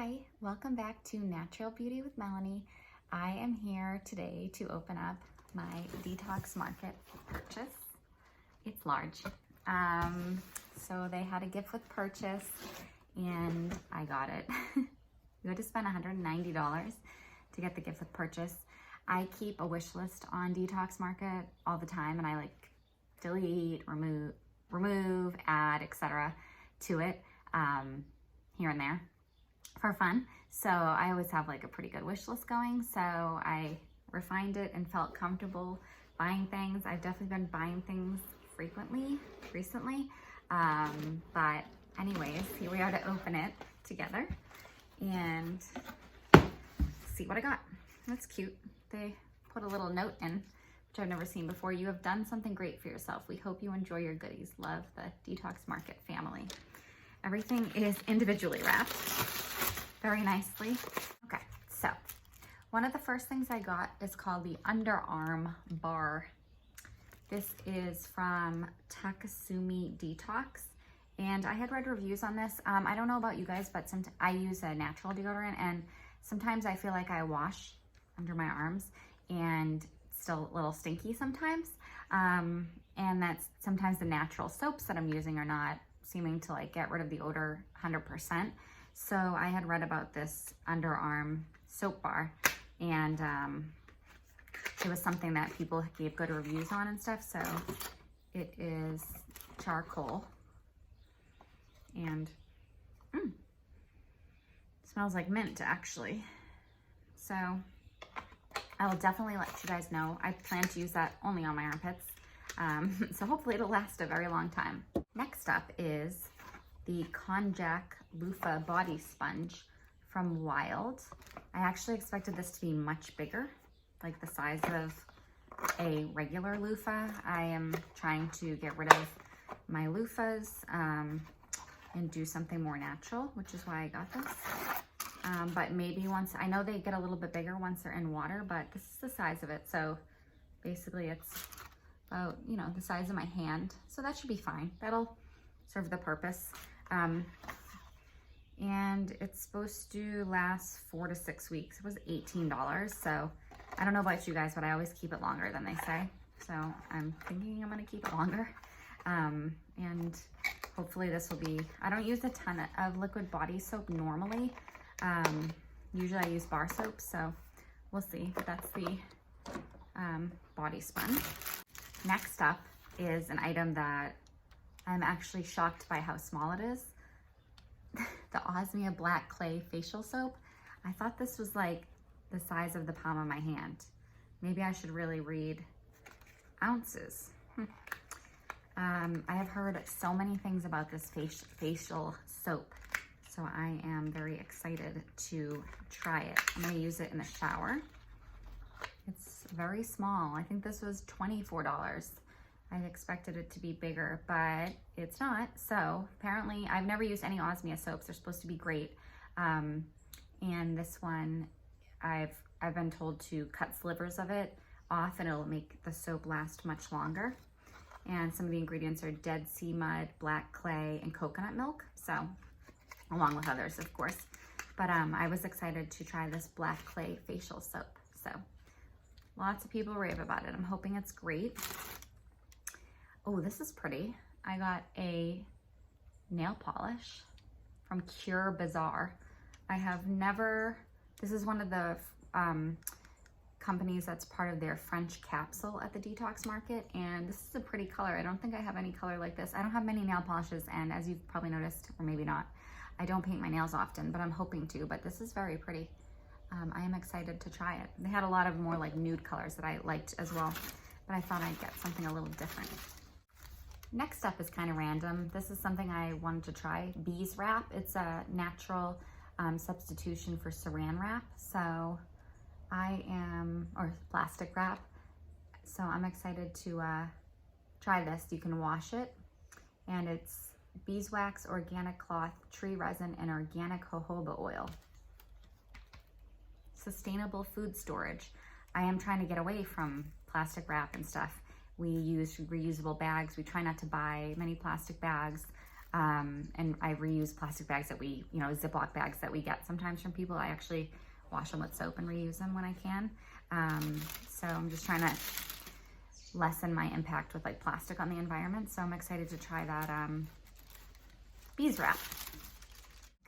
Hi, welcome back to Natural Beauty with Melanie. I am here today to open up my Detox Market purchase. It's large. So they had a gift with purchase and I got it. You had to spend $190 to get the gift with purchase. I keep a wish list on Detox Market all the time and I like delete, remove, add, etc. to it here and there for fun. So I always have like a pretty good wish list going. So I refined it and felt comfortable buying things. I've definitely been buying things frequently recently. But anyways, here we are to open it together and see what I got. That's cute. They put a little note in, which I've never seen before. You have done something great for yourself. We hope you enjoy your goodies. Love, the Detox Market family. Everything is individually wrapped very nicely. Okay, so one of the first things I got is called the underarm bar. This is from Takasumi Detox, and I had read reviews on this. I don't know about you guys, but I use a natural deodorant, and sometimes I feel like I wash under my arms and it's still a little stinky sometimes. And that's sometimes the natural soaps that I'm using are not seeming to like get rid of the odor 100%. So I had read about this underarm soap bar, and it was something that people gave good reviews on and stuff. So it is charcoal and smells like mint actually. So I will definitely let you guys know. I plan to use that only on my armpits. So hopefully it'll last a very long time. Next up is the Konjac Loofah Body Sponge from Wild. I actually expected this to be much bigger, like the size of a regular loofah. I am trying to get rid of my loofahs and do something more natural, which is why I got this. But maybe once, I know they get a little bit bigger once they're in water, but this is the size of it. So basically it's about, you know, the size of my hand. So that should be fine. That'll serve the purpose. And it's supposed to last 4 to 6 weeks. It was $18. So I don't know about you guys, but I always keep it longer than they say. So I'm thinking I'm gonna keep it longer. And hopefully this will be, I don't use a ton of liquid body soap normally. Usually I use bar soap, so we'll see. But that's the body sponge. Next up is an item that I'm actually shocked by how small it is. The Osmia Black Clay Facial Soap. I thought this was like the size of the palm of my hand. Maybe I should really read ounces. I have heard so many things about this facial soap, so I am very excited to try it. I'm gonna use it in the shower. It's very small. I think this was $24. I expected it to be bigger, but it's not. So apparently, I've never used any Osmia soaps. They're supposed to be great. And this one, I've been told to cut slivers of it off and it'll make the soap last much longer. And some of the ingredients are Dead Sea mud, black clay, and coconut milk. So, along with others, of course. But I was excited to try this black clay facial soap. So, lots of people rave about it. I'm hoping it's great. Oh, this is pretty. I got a nail polish from Cure Bazaar. I have never, this is one of the companies that's part of their French capsule at the Detox Market, and this is a pretty color. I don't think I have any color like this. I don't have many nail polishes, and as you've probably noticed, or maybe not, I don't paint my nails often, but I'm hoping to, but this is very pretty. I am excited to try it. They had a lot of more like nude colors that I liked as well, but I thought I'd get something a little different. Next up is kind of random. This is something I wanted to try, bees wrap. It's a natural substitution for saran wrap. So or plastic wrap. So I'm excited to try this. You can wash it, and it's beeswax, organic cloth, tree resin, and organic jojoba oil. Sustainable food storage. I am trying to get away from plastic wrap and stuff. We use reusable bags. We try not to buy many plastic bags. And I reuse plastic bags that we, you know, Ziploc bags that we get sometimes from people. I actually wash them with soap and reuse them when I can. So I'm just trying to lessen my impact with like plastic on the environment. So I'm excited to try that bees wrap.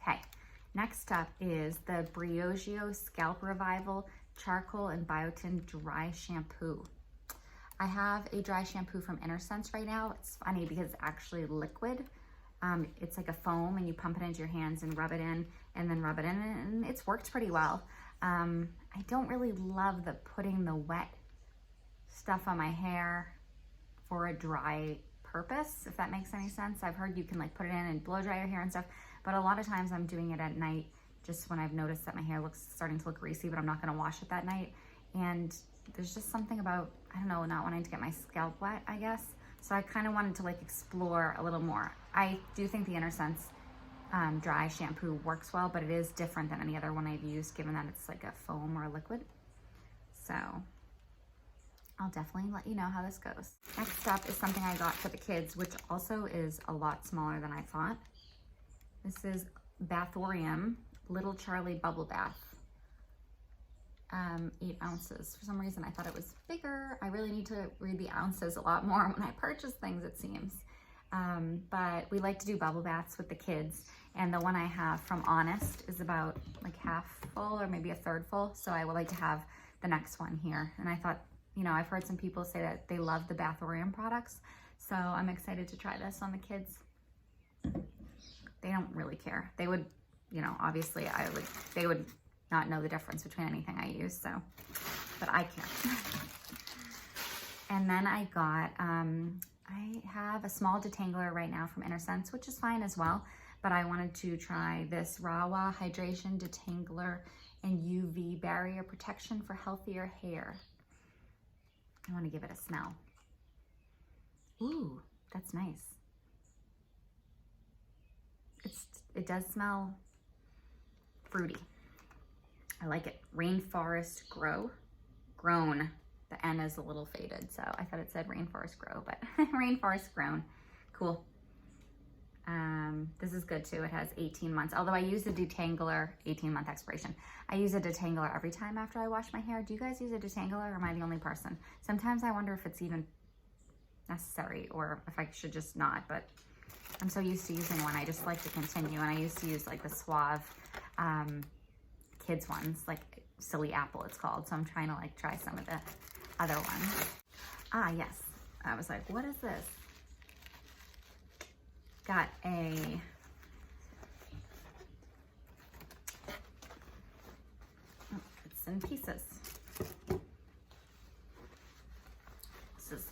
Okay, next up is the Briogeo Scalp Revival Charcoal and Biotin Dry Shampoo. I have a dry shampoo from Sense right now. It's funny because it's actually liquid. It's like a foam and you pump it into your hands and rub it in and then rub it in, and it's worked pretty well. I don't really love the putting the wet stuff on my hair for a dry purpose, if that makes any sense. I've heard you can like put it in and blow dry your hair and stuff, but a lot of times I'm doing it at night just when I've noticed that my hair starting to look greasy, but I'm not gonna wash it that night. And there's just something about, I don't know, not wanting to get my scalp wet, I guess. So I kind of wanted to like explore a little more. I do think the Sense dry shampoo works well, but it is different than any other one I've used, given that it's like a foam or a liquid. So I'll definitely let you know how this goes. Next up is something I got for the kids, which also is a lot smaller than I thought. This is Bathorium Little Charlie Bubble Bath. 8 ounces. For some reason I thought it was bigger. I really need to read the ounces a lot more when I purchase things, it seems. But we like to do bubble baths with the kids, and the one I have from Honest is about like half full or maybe a third full, so I would like to have the next one here. And I thought, you know, I've heard some people say that they love the Bathorium products, so I'm excited to try this on the kids. They don't really care. They would, you know, obviously they would not know the difference between anything I use, so, but I care. And then I got, I have a small detangler right now from Sense, which is fine as well, but I wanted to try this Rawa Hydration Detangler and UV Barrier Protection for healthier hair. I want to give it a smell. Ooh, that's nice. It does smell fruity. I like it. Rainforest Grown. The N is a little faded, so I thought it said Rainforest Grow, but Rainforest Grown. Cool. This is good too. It has 18 months. Although I use a detangler, 18-month expiration. I use a detangler every time after I wash my hair. Do you guys use a detangler, or am I the only person? Sometimes I wonder if it's even necessary or if I should just not, but I'm so used to using one. I just like to continue. And I used to use like the Suave kids ones, like Silly Apple it's called. So I'm trying to like try some of the other ones. Ah, yes. I was like, what is this? Got a it's in pieces. This is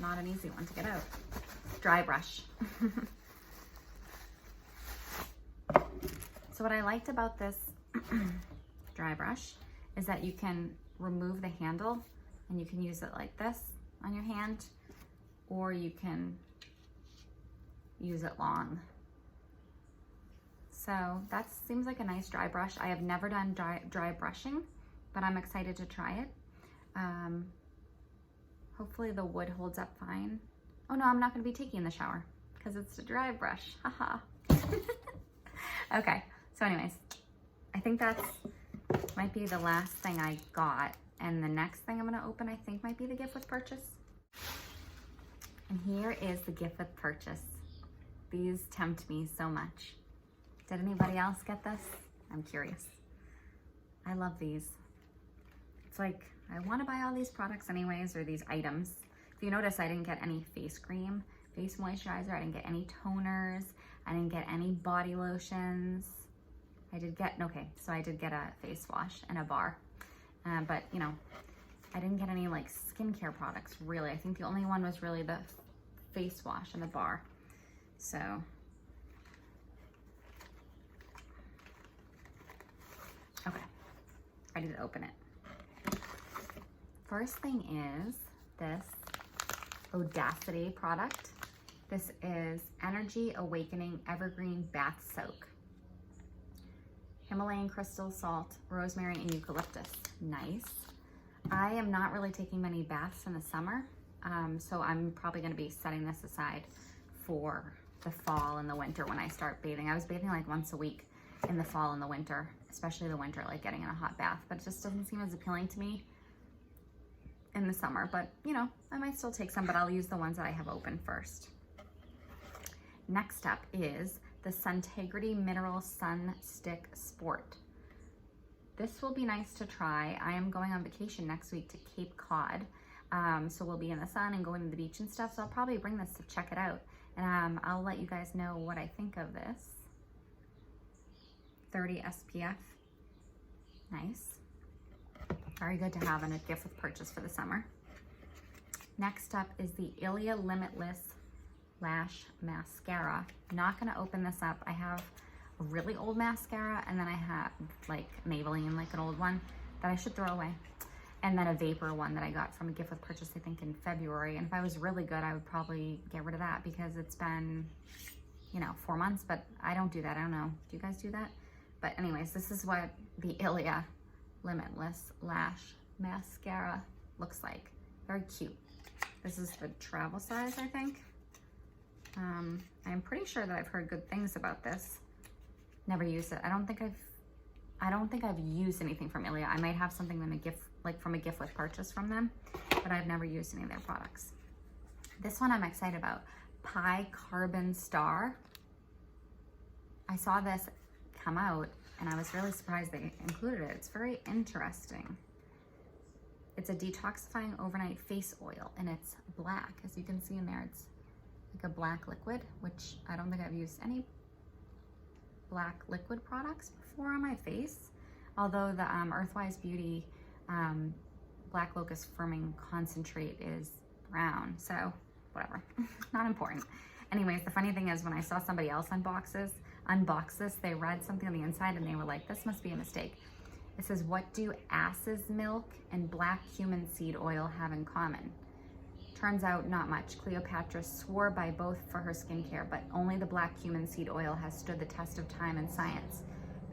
not an easy one to get out. Dry brush. So what I liked about this dry brush is that you can remove the handle and you can use it like this on your hand, or you can use it long. So that seems like a nice dry brush. I have never done dry brushing, but I'm excited to try it. Hopefully the wood holds up fine. Oh no, I'm not gonna be taking the shower because it's a dry brush, haha. Okay, so anyways, I think that's might be the last thing I got. And the next thing I'm gonna open, I think, might be the gift with purchase. And here is the gift with purchase. These tempt me so much. Did anybody else get this? I'm curious. I love these. It's like, I wanna buy all these products anyways, or these items. If you notice, I didn't get any face cream, face moisturizer. I didn't get any toners. I didn't get any body lotions. I did get a face wash and a bar. But you know, I didn't get any like skincare products really. I think the only one was really the face wash and the bar. So, okay, ready to open it. First thing is this Audacity product. This is Energy Awakening Evergreen Bath Soak. Himalayan crystal salt, rosemary, and eucalyptus. Nice. I am not really taking many baths in the summer, so I'm probably going to be setting this aside for the fall and the winter when I start bathing. I was bathing like once a week in the fall and the winter, especially the winter, like getting in a hot bath, but it just doesn't seem as appealing to me in the summer. But you know, I might still take some, but I'll use the ones that I have open first. Next up is the Suntegrity Mineral Sun Stick Sport. This will be nice to try. I am going on vacation next week to Cape Cod. So we'll be in the sun and going to the beach and stuff. So I'll probably bring this to check it out. And I'll let you guys know what I think of this. 30 SPF. Nice. Very good to have in a gift with purchase for the summer. Next up is the Ilia Limitless Lash Mascara. Not gonna open this up. I have a really old mascara, and then I have like Maybelline, like an old one that I should throw away. And then a vapor one that I got from a gift with purchase, I think in February. And if I was really good, I would probably get rid of that because it's been, you know, 4 months, but I don't do that. I don't know. Do you guys do that? But anyways, this is what the Ilia Limitless Lash Mascara looks like. Very cute. This is the travel size, I think. I'm pretty sure that I've heard good things about this. Never used it. I don't think I've used anything from Ilia. I might have something in a gift, like from a gift with purchase from them, but I've never used any of their products. This one I'm excited about. Pi Carbon Star. I saw this come out and I was really surprised they included it. It's very interesting. It's a detoxifying overnight face oil and it's black. As you can see in there, it's like a black liquid, which I don't think I've used any black liquid products before on my face. Although the Earthwise Beauty Black Locust Firming Concentrate is brown, so whatever, not important. Anyways, the funny thing is when I saw somebody else unbox this, they read something on the inside and they were like, this must be a mistake. It says, what do ass's milk and black cumin seed oil have in common? Turns out not much. Cleopatra swore by both for her skincare, but only the black cumin seed oil has stood the test of time and science.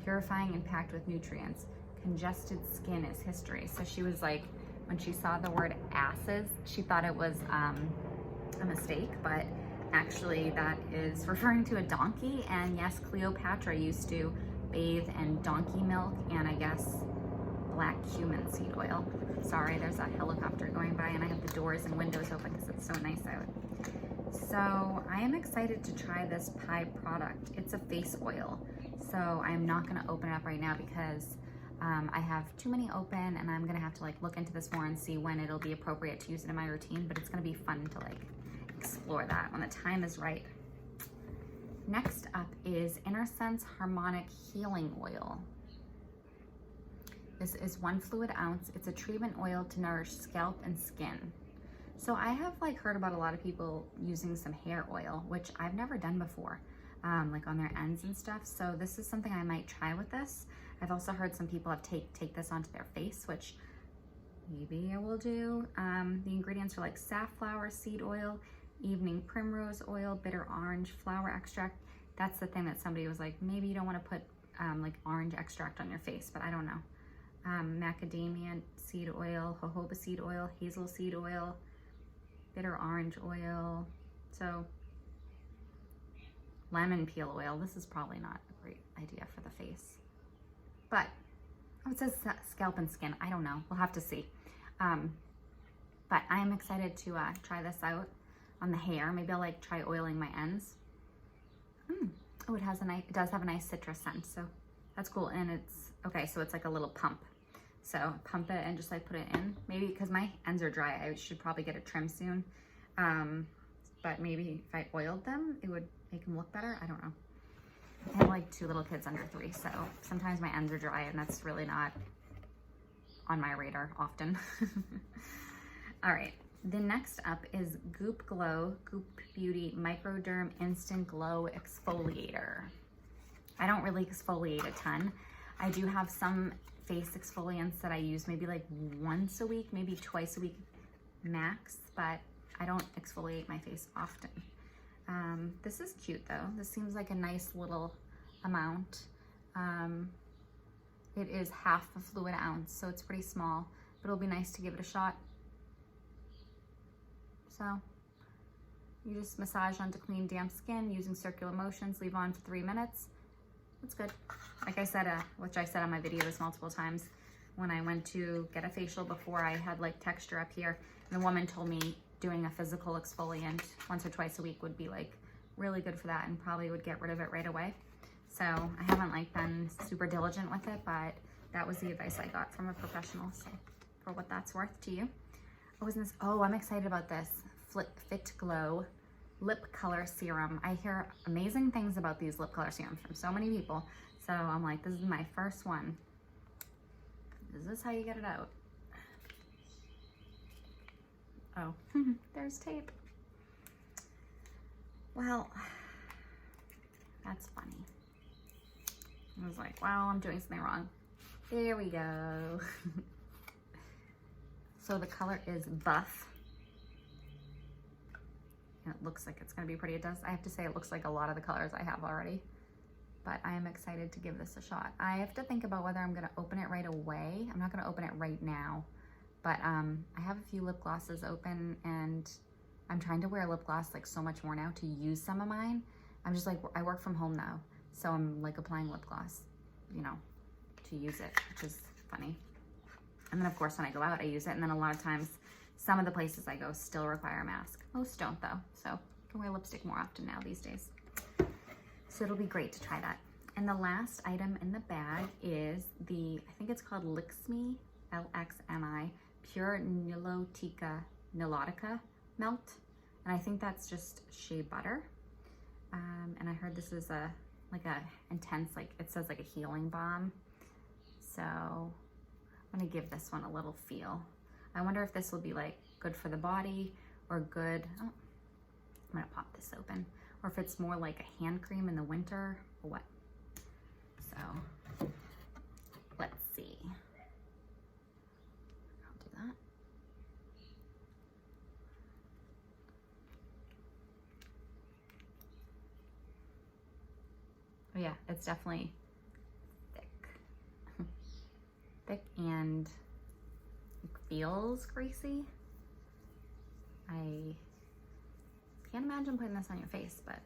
Purifying and packed with nutrients. Congested skin is history. So she was like, when she saw the word asses, she thought it was a mistake, but actually that is referring to a donkey. And yes, Cleopatra used to bathe in donkey milk and I guess black cumin seed oil. Sorry, there's a helicopter going by and I have the doors and windows open because it's so nice out. So I am excited to try this Pi product. It's a face oil. So I'm not gonna open it up right now because I have too many open and I'm gonna have to like look into this more and see when it'll be appropriate to use it in my routine, but it's gonna be fun to like explore that when the time is right. Next up is InnerSense Harmonic Healing Oil. This is 1 fluid ounce. It's a treatment oil to nourish scalp and skin. So I have like heard about a lot of people using some hair oil, which I've never done before, like on their ends and stuff. So this is something I might try with this. I've also heard some people have take this onto their face, which maybe I will do. The ingredients are like safflower seed oil, evening primrose oil, bitter orange flower extract. That's the thing that somebody was like, maybe you don't want to put like orange extract on your face, but I don't know. Macadamia seed oil, jojoba seed oil, hazel seed oil, bitter orange oil. So lemon peel oil. This is probably not a great idea for the face, but oh, it says scalp and skin. I don't know. We'll have to see. But I am excited to try this out on the hair. Maybe I'll like try oiling my ends. Oh, it does have a nice citrus scent, so that's cool. And it's okay. So it's like a little pump. So pump it and just like put it in. Maybe because my ends are dry, I should probably get a trim soon. But maybe if I oiled them, it would make them look better. I don't know. I have like 2 little kids under 3, so sometimes my ends are dry and that's really not on my radar often. All right, the next up is Goop Glow Goop Beauty Microderm Instant Glow Exfoliator. I don't really exfoliate a ton. I do have some face exfoliants that I use maybe like once a week, maybe twice a week max, but I don't exfoliate my face often. This is cute though. This seems like a nice little amount. It is half a fluid ounce, so it's pretty small, but it'll be nice to give it a shot. So You just massage onto clean, damp skin using circular motions, leave on for 3 minutes. That's good. Like I said, which I said on my videos multiple times, when I went to get a facial before, I had like texture up here, and the woman told me doing a physical exfoliant once or twice a week would be like really good for that and probably would get rid of it right away. So I haven't like been super diligent with it, but that was the advice I got from a professional. So for what that's worth to you. What was this? Oh, I'm excited about this. Fit Glow lip color serum. I hear amazing things about these lip color serums from so many people. So I'm like, this is my first one. Is this how you get it out? Oh, there's tape. Well, that's funny. I was like, wow, I'm doing something wrong. There we go. So the color is Buff. And it looks like it's gonna be pretty. It does, I have to say, it looks like a lot of the colors I have already. But I am excited to give this a shot. I have to think about whether I'm gonna open it right away. I'm not gonna open it right now. But I have a few lip glosses open, and I'm trying to wear lip gloss like so much more now to use some of mine. I'm just like, I work from home now, so I'm like applying lip gloss, you know, to use it, which is funny. And then of course when I go out, I use it. And then a lot of times, some of the places I go still require a mask. Most don't though, so I can wear lipstick more often now these days. So it'll be great to try that. And the last item in the bag is the, I think it's called Lixmi, L-X-M-I, Pure Nilotica Melt. And I think that's just shea butter. And I heard this is like a intense, like it says like a healing balm. So I'm gonna give this one a little feel. I wonder if this will be like good for the body or good, oh, I'm gonna pop this open. Or if it's more like a hand cream in the winter or what. So let's see. I'll do that. Oh yeah, it's definitely thick. Thick and it feels greasy. I can't imagine putting this on your face, but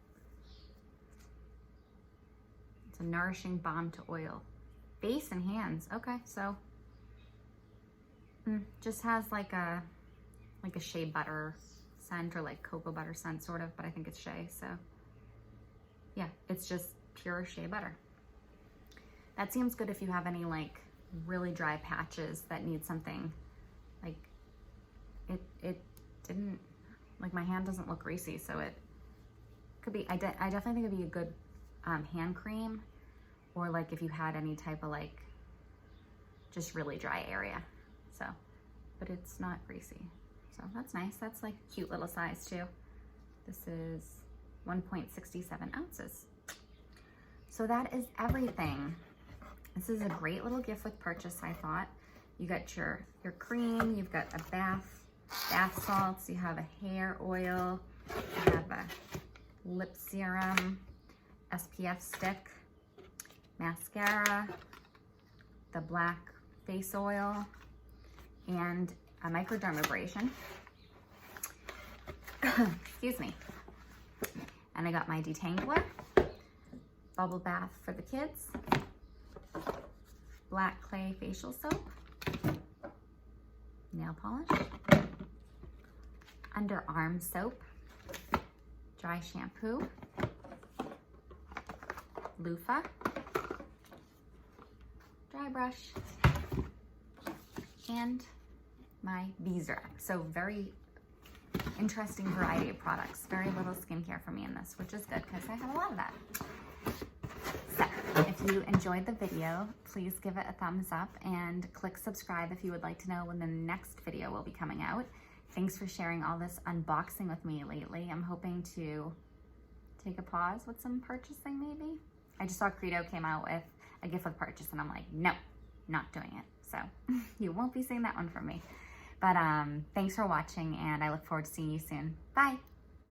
it's a nourishing balm to oil. Face and hands. Okay, so just has like a shea butter scent or like cocoa butter scent sort of, but I think it's shea, so yeah, it's just pure shea butter. That seems good if you have any like really dry patches that need something. Like it didn't, like my hand doesn't look greasy, so it could be, I definitely think it'd be a good hand cream, or like if you had any type of like just really dry area. So, but it's not greasy. So that's nice. That's like a cute little size too. This is 1.67 ounces. So that is everything. This is a great little gift with purchase, I thought. You got your cream, you've got a bath salts, you have a hair oil, you have a lip serum, SPF stick, mascara, the black face oil, and a microdermabrasion. Excuse me. And I got my detangler, bubble bath for the kids, black clay facial soap, nail polish, underarm soap, dry shampoo, loofah, dry brush, and my beeswax. So very interesting variety of products. Very little skincare for me in this, which is good because I have a lot of that. So if you enjoyed the video, please give it a thumbs up and click subscribe if you would like to know when the next video will be coming out. Thanks for sharing all this unboxing with me lately. I'm hoping to take a pause with some purchasing maybe. I just saw Credo came out with a gift with purchase and I'm like, no, not doing it. So you won't be seeing that one from me. But thanks for watching and I look forward to seeing you soon. Bye.